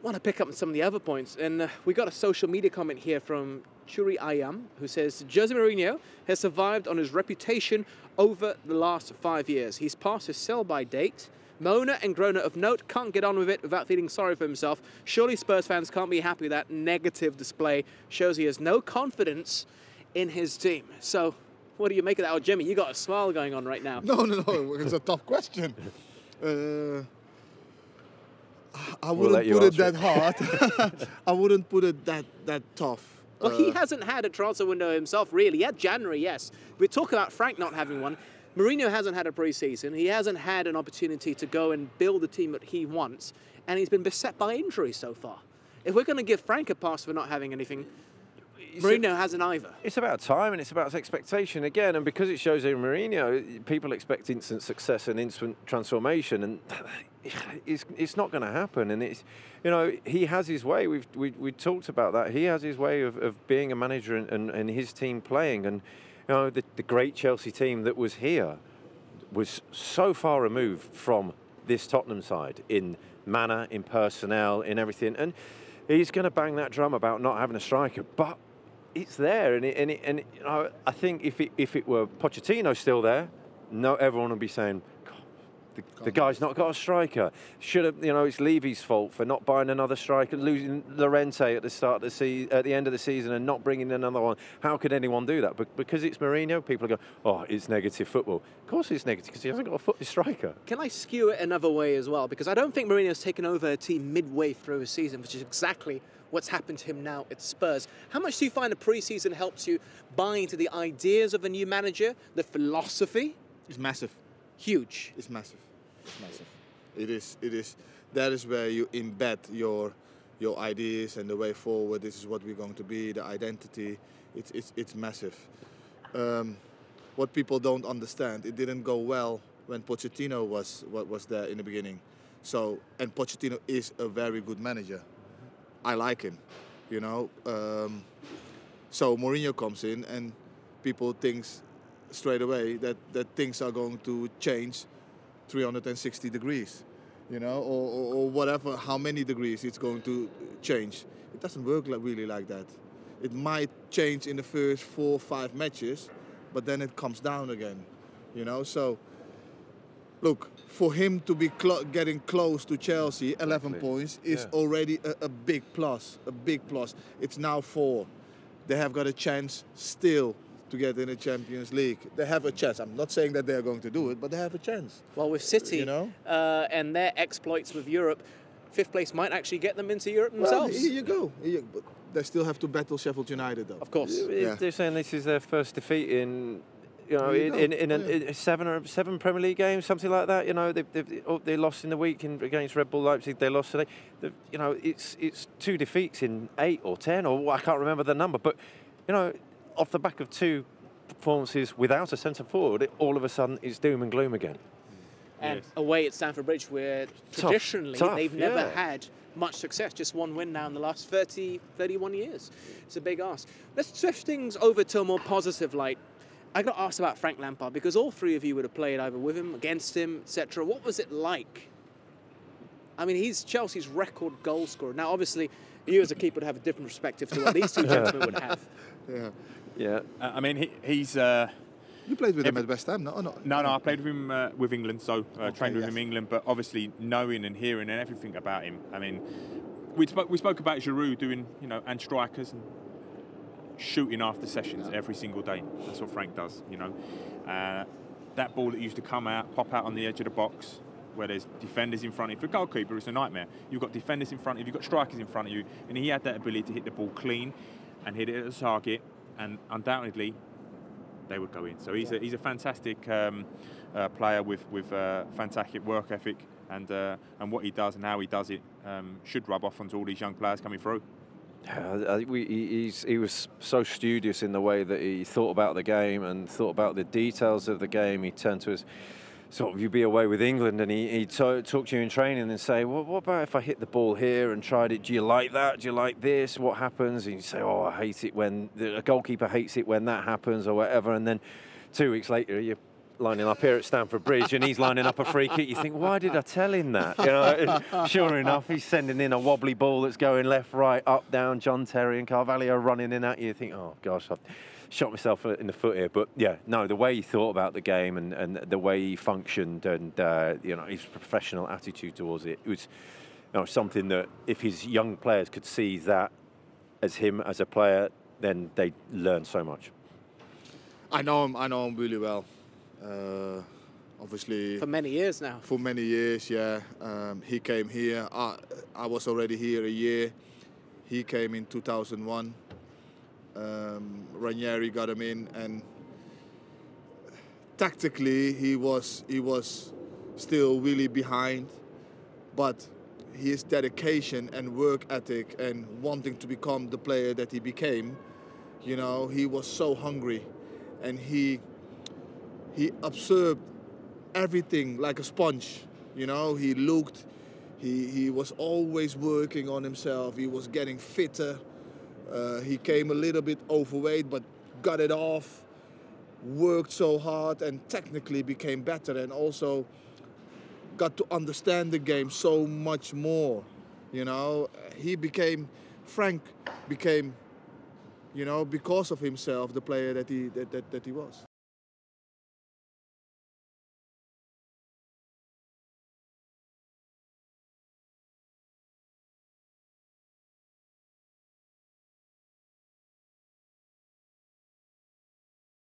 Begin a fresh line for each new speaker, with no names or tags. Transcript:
want to pick up on some of the other points. And we got a social media comment here from Churi Ayam, who says, Jose Mourinho has survived on his reputation over the last 5 years. He's passed his sell-by date. Mona and Groner of note can't get on with it without feeling sorry for himself. Surely Spurs fans can't be happy with that negative display. Shows he has no confidence in his team. So, what do you make of that? Oh, Jimmy, you got a smile going on right now.
No. It's a tough question. I wouldn't put it that hard. I wouldn't put it that tough.
Well, he hasn't had a transfer window himself, really. He had January, yes. We talk about Frank not having one. Mourinho hasn't had a pre-season. He hasn't had an opportunity to go and build the team that he wants. And he's been beset by injuries so far. If we're going to give Frank a pass for not having anything, Mourinho hasn't either.
It's about time and it's about expectation again. And because it shows Mourinho, people expect instant success and instant transformation. And it's not going to happen. And it's, he has his way. We talked about that. He has his way of being a manager and his team playing. And the great Chelsea team that was here was so far removed from this Tottenham side in manner, in personnel, in everything. And he's going to bang that drum about not having a striker, but it's there. And I think if it were Pochettino still there, everyone would be saying, the guy's not got a striker. Should have, it's Levy's fault for not buying another striker, losing Llorente at the end of the season, and not bringing in another one. How could anyone do that? But because it's Mourinho, people go, "Oh, it's negative football." Of course, it's negative because he hasn't got a striker.
Can I skew it another way as well? Because I don't think Mourinho's taken over a team midway through a season, which is exactly what's happened to him now at Spurs. How much do you find the pre-season helps you buy into the ideas of a new manager, the philosophy?
It's massive.
Huge.
It's massive. It's massive. It is. That is where you embed your ideas and the way forward. This is what we're going to be. The identity. It's massive. What people don't understand, it didn't go well when Pochettino was there in the beginning. So, and Pochettino is a very good manager. I like him, So Mourinho comes in and people think straight away that things are going to change 360 degrees, or whatever, how many degrees it's going to change. It doesn't work really like that. It might change in the first 4 or 5 matches, but then it comes down again, So, look, for him to be getting close to Chelsea, 11 points, is already a big plus, It's now 4. They have got a chance still to get in the Champions League. They have a chance. I'm not saying that they're going to do it, but they have a chance.
Well, with City and their exploits with Europe, 5th place might actually get them into Europe themselves.
Well, here you go. But they still have to battle Sheffield United, though.
Of course.
They're saying this is their first defeat in in 7 Premier League games, something like that. They lost in the week against Red Bull Leipzig. They lost today. It's 2 defeats in 8 or 10, or I can't remember the number. But off the back of 2 performances without a centre forward, all of a sudden it's doom and gloom again.
And away at Stamford Bridge, where traditionally they've never had much success, just 1 win now in the last 31 years. It's a big ask. Let's shift things over to a more positive light. I got asked about Frank Lampard because all 3 of you would have played either with him, against him, etc. What was it like? I mean, he's Chelsea's record goal scorer. Now, obviously, you as a keeper would have a different perspective to what these 2 gentlemen would have.
Yeah. I mean, he's...
You played with him at West Ham, no?
No, I played with him with England, so trained with him in England, but obviously knowing and hearing and everything about him. I mean, we spoke about Giroud doing, and strikers and shooting after sessions every single day. That's what Frank does, That ball that used to come out, pop out on the edge of the box, where there's defenders in front of you. For a goalkeeper, it's a nightmare. You've got defenders in front of you, you've got strikers in front of you, and he had that ability to hit the ball clean and hit it at the target, and undoubtedly they would go in. So he's a fantastic player with fantastic work ethic, and what he does and how he does it should rub off onto all these young players coming through.
He was so studious in the way that he thought about the game and thought about the details of the game. He turned to us, sort of, you'd be away with England and he'd talk to you in training and say, well, what about if I hit the ball here and tried it? Do you like that? Do you like this? What happens? And you say, oh, I hate it when a goalkeeper hates it when that happens or whatever. And then 2 weeks later, you're lining up here at Stamford Bridge, and he's lining up a free kick. You think, why did I tell him that? You know, and sure enough, he's sending in a wobbly ball that's going left, right, up, down. John Terry and Carvalho running in at you. You think, oh gosh, I've shot myself in the foot here. But yeah, no, the way he thought about the game and the way he functioned, and you know, his professional attitude towards it was, you know, something that if his young players could see that as him as a player, then they learn so much.
I know him really well. Obviously.
For many years now.
For many years, yeah. He came here. I was already here a year. He came in 2001. Ranieri got him in, and tactically he was still really behind, but his dedication and work ethic and wanting to become the player that he became, you know, he was so hungry, and he absorbed everything like a sponge. You know, he looked, he was always working on himself. He was getting fitter. He came a little bit overweight, but got it off, worked so hard, and technically became better, and also got to understand the game so much more. You know, Frank became, you know, because of himself, the player that he was.